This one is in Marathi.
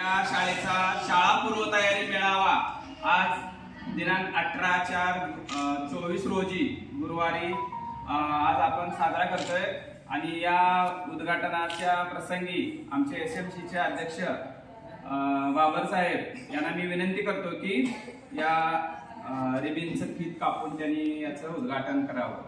या शाळेचा शाळा पूर्वतयारी मेळावा आज दिनांक 18/4/24 रोजी गुरुवारी आज आपण साजरा करतोय आणि या उद्घाटनाच्या प्रसंगी आमचे SMCचे अध्यक्ष बाबर साहेब यांना मी विनंती करतो की या रिबिनचं फीत कापून त्यांनी याचं उद्घाटन करावं।